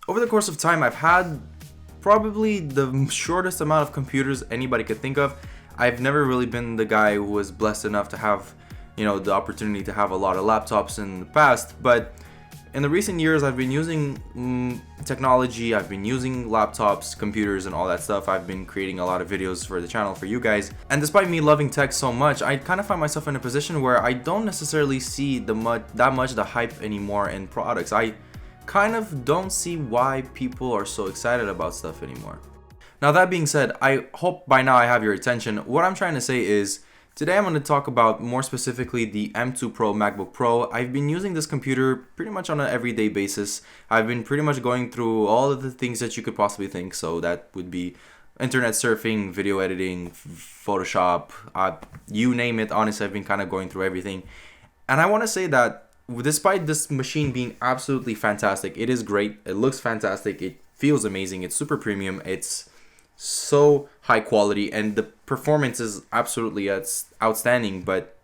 Over the course of time, I've had probably the shortest amount of computers anybody could think of. I've never really been the guy who was blessed enough to have, the opportunity to have a lot of laptops in the past, but in the recent years, I've been using technology, I've been using laptops, computers, and all that stuff. I've been creating a lot of videos for the channel for you guys. And despite me loving tech so much, I kind of find myself in a position where I don't necessarily see that much the hype anymore in products. I kind of don't see why people are so excited about stuff anymore. Now, that being said, I hope by now I have your attention. What I'm trying to say is, today I'm going to talk about more specifically the M2 Pro MacBook Pro. I've been using this computer pretty much on an everyday basis. I've been pretty much going through all of the things that you could possibly think. So that would be internet surfing, video editing, Photoshop, you name it. Honestly, I've been kind of going through everything. And I want to say that despite this machine being absolutely fantastic, it is great. It looks fantastic. It feels amazing. It's super premium. It's so high quality, and the performance is absolutely outstanding, but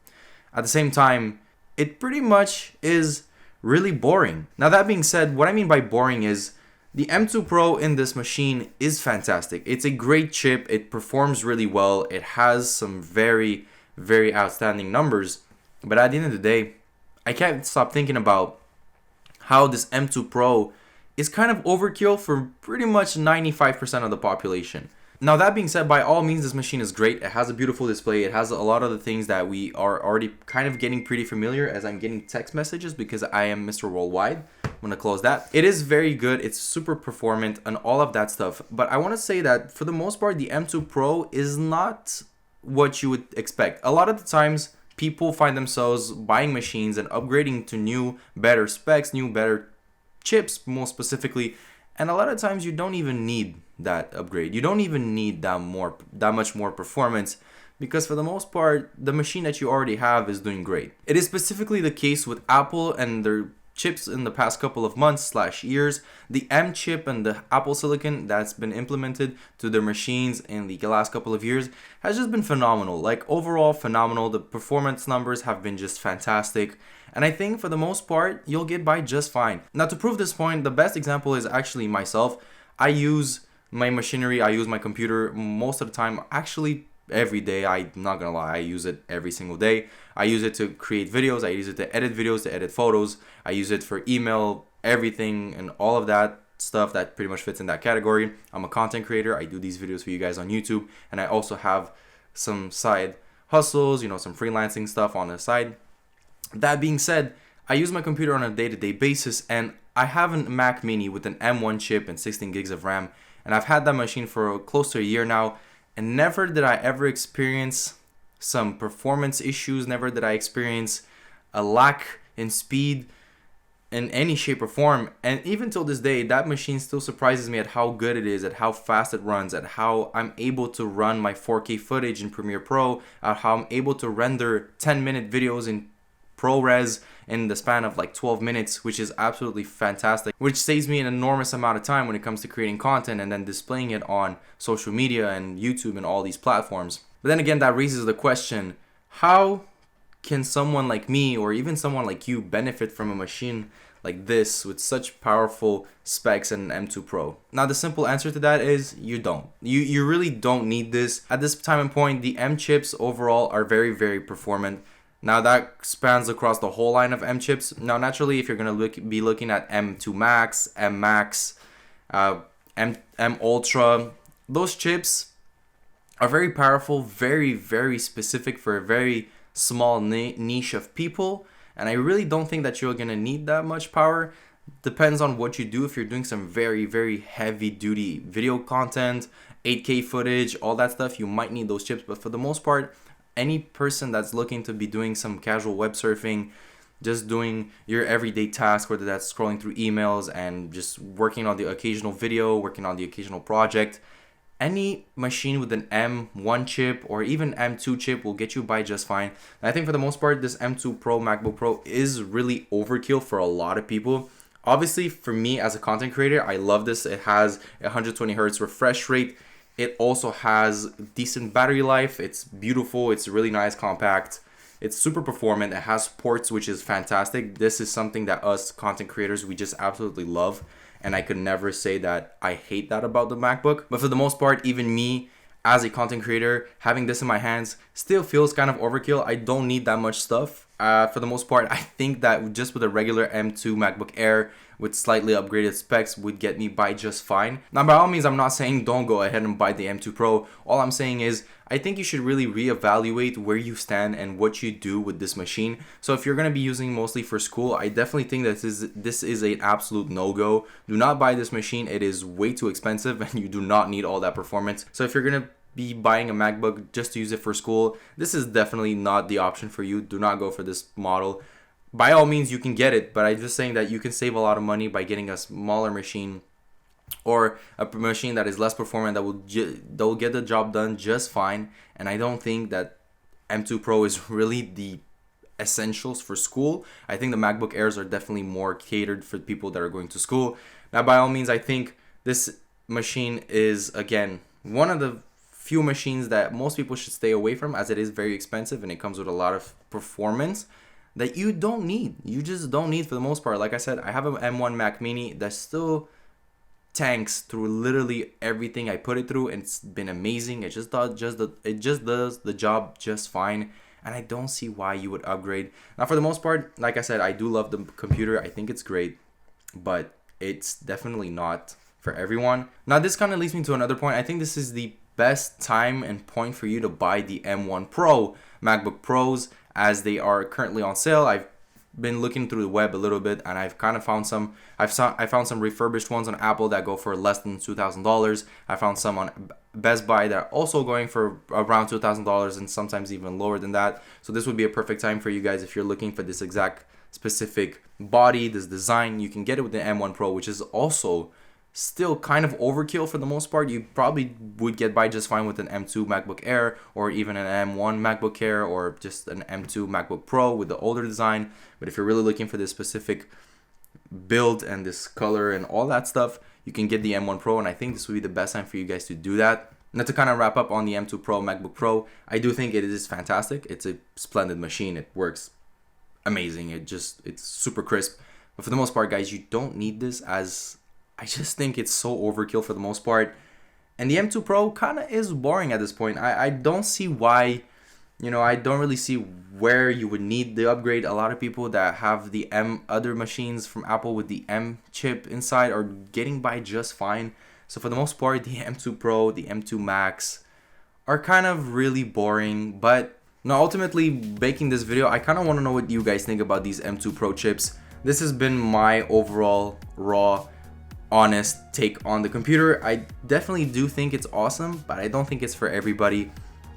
at the same time it pretty much is really boring. Now, that being said, what I mean by boring is the M2 Pro in this machine is fantastic. It's a great chip, it performs really well, it has some very, very outstanding numbers, but at the end of the day, I can't stop thinking about how this M2 Pro is kind of overkill for pretty much 95% of the population. Now, that being said, by all means, this machine is great. It has a beautiful display. It has a lot of the things that we are already kind of getting pretty familiar, as I'm getting text messages because I am Mr. Worldwide. I'm going to close that. It is very good. It's super performant and all of that stuff. But I want to say that for the most part, the M2 Pro is not what you would expect. A lot of the times, people find themselves buying machines and upgrading to new, better specs, new, better chips, more specifically, and a lot of times you don't even need that upgrade. You don't even need that much more performance, because for the most part the machine that you already have is doing great. It is specifically the case with Apple and their chips in the past couple of months/years. The M chip and the Apple Silicon that's been implemented to their machines in the last couple of years has just been phenomenal. Like, overall phenomenal. The performance numbers have been just fantastic. And I think for the most part, you'll get by just fine. Now, to prove this point, the best example is actually myself. I use my machinery, I use my computer most of the time, actually every day. I'm not gonna lie, I use it every single day. I use it to create videos, I use it to edit videos, to edit photos, I use it for email, everything, and all of that stuff that pretty much fits in that category. I'm a content creator, I do these videos for you guys on YouTube, and I also have some side hustles, some freelancing stuff on the side. That being said, I use my computer on a day-to-day basis, and I have a Mac Mini with an M1 chip and 16 gigs of RAM, and I've had that machine for close to a year now, and never did I ever experience some performance issues, never did I experience a lack in speed in any shape or form. And even till this day, that machine still surprises me at how good it is, at how fast it runs, at how I'm able to run my 4K footage in Premiere Pro, at how I'm able to render 10-minute videos in ProRes in the span of like 12 minutes, which is absolutely fantastic, which saves me an enormous amount of time when it comes to creating content and then displaying it on social media and YouTube and all these platforms. But then again, that raises the question, how can someone like me or even someone like you benefit from a machine like this with such powerful specs and an M2 Pro? Now, the simple answer to that is you don't. You really don't need this. At this time and point, the M chips overall are very, very performant. Now, that spans across the whole line of M chips. Now, naturally, if you're going to be looking at M2 Max, M Max, M Ultra, those chips are very powerful, very, very specific for a very small niche of people. And I really don't think that you're going to need that much power. Depends on what you do. If you're doing some very, very heavy duty video content, 8K footage, all that stuff, you might need those chips. But for the most part, any person that's looking to be doing some casual web surfing, just doing your everyday task, whether that's scrolling through emails and just working on the occasional video, working on the occasional project, any machine with an M1 chip or even M2 chip will get you by just fine. And I think for the most part, this M2 Pro MacBook Pro is really overkill for a lot of people. Obviously, for me as a content creator, I love this. It has 120 hertz refresh rate. It also has decent battery life. It's beautiful. It's really nice, compact. It's super performant. It has ports, which is fantastic. This is something that us content creators, we just absolutely love. and I could never say that I hate that about the MacBook. But for the most part, even me as a content creator, having this in my hands still feels kind of overkill. I don't need that much stuff. For the most part, I think that just with a regular M2 MacBook Air with slightly upgraded specs would get me by just fine. Now, by all means, I'm not saying don't go ahead and buy the M2 Pro. All I'm saying is I think you should really reevaluate where you stand and what you do with this machine. So if you're going to be using mostly for school, I definitely think that this is an absolute no-go. Do not buy this machine. It is way too expensive and you do not need all that performance. So if you're going to be buying a MacBook just to use it for school, this is definitely not the option for you. Do not go for this model. By all means, you can get it, but I'm just saying that you can save a lot of money by getting a smaller machine or a machine that is less performant that will get the job done just fine. And I don't think that M2 Pro is really the essentials for school. I think the MacBook Airs are definitely more catered for people that are going to school. Now, by all means, I think this machine is, again, one of the few machines that most people should stay away from, as it is very expensive and it comes with a lot of performance that you don't need. You just don't need for the most part. Like I said, I have an M1 Mac Mini that still tanks through literally everything I put it through, and it's been amazing. It just does the job just fine, and I don't see why you would upgrade. Now, for the most part, like I said, I do love the computer. I think it's great, but it's definitely not for everyone. Now, this kind of leads me to another point. I think this is the best time and point for you to buy the M1 Pro MacBook Pros, as they are currently on sale. I've been looking through the web a little bit, and I've kind of found some. I found some refurbished ones on Apple that go for less than $2,000. I found some on Best Buy that are also going for around $2,000 and sometimes even lower than that. So this would be a perfect time for you guys if you're looking for this exact specific body, this design. You can get it with the M1 Pro, which is also still kind of overkill for the most part. You probably would get by just fine with an M2 MacBook Air or even an M1 MacBook Air or just an M2 MacBook Pro with the older design. But if you're really looking for this specific build and this color and all that stuff, you can get the M1 Pro, and I think this would be the best time for you guys to do that. Now, to kind of wrap up on the M2 Pro MacBook Pro, I do think it is fantastic. It's a splendid machine. It works amazing. It's super crisp. But for the most part, guys, you don't need this, as I just think it's so overkill for the most part. And the M2 Pro kind of is boring at this point. I don't see why, I don't really see where you would need the upgrade. A lot of people that have the other machines from Apple with the M chip inside are getting by just fine. So for the most part, the M2 Pro, the M2 Max are kind of really boring. But now, ultimately, making this video, I kind of want to know what you guys think about these M2 Pro chips. This has been my overall raw, honest take on the computer. I definitely do think it's awesome, but I don't think it's for everybody.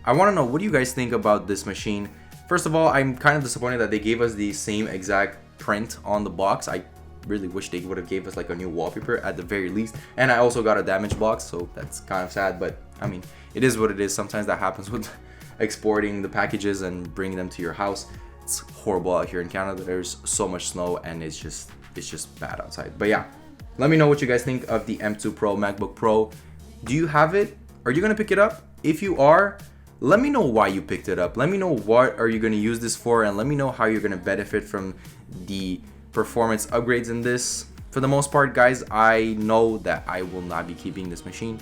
I want to know, what do you guys think about this machine? First of all, I'm kind of disappointed that they gave us the same exact print on the box. I really wish they would have gave us like a new wallpaper at the very least. And I also got a damaged box, so that's kind of sad, but I mean, it is what it is. Sometimes that happens with exporting the packages and bringing them to your house. It's horrible out here in Canada. There's so much snow and it's just bad outside. But yeah, let me know what you guys think of the M2 Pro MacBook Pro. Do you have it? Are you going to pick it up? If you are, let me know why you picked it up. Let me know what are you going to use this for, and let me know how you're going to benefit from the performance upgrades in this. For the most part, guys, I know that I will not be keeping this machine.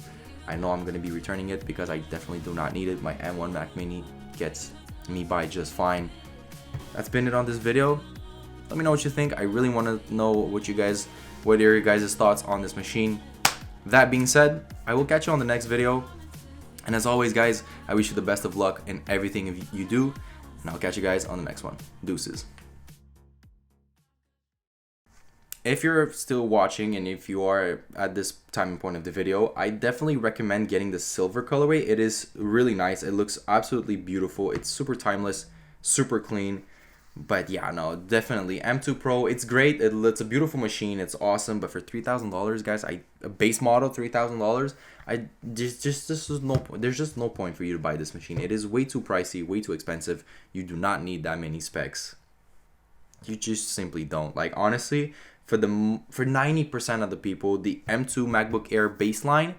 I know I'm going to be returning it because I definitely do not need it. My M1 Mac Mini gets me by just fine. That's been it on this video. Let me know what you think. I really want to know what are your guys' thoughts on this machine. That being said, I will catch you on the next video. And as always, guys, I wish you the best of luck in everything you do. And I'll catch you guys on the next one. Deuces. If you're still watching and if you are at this time point of the video, I definitely recommend getting the silver colorway. It is really nice. It looks absolutely beautiful. It's super timeless, super clean. But yeah, no, definitely M2 Pro. It's great. It's a beautiful machine. It's awesome. But for $3,000, guys, a base model $3,000, there's just no point for you to buy this machine. It is way too pricey, way too expensive. You do not need that many specs. You just simply don't. Like, honestly, for 90% of the people, the M2 MacBook Air baseline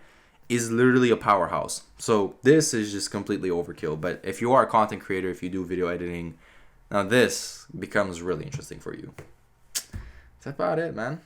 is literally a powerhouse. So this is just completely overkill. But if you are a content creator, if you do video editing, now this becomes really interesting for you. That's about it, man.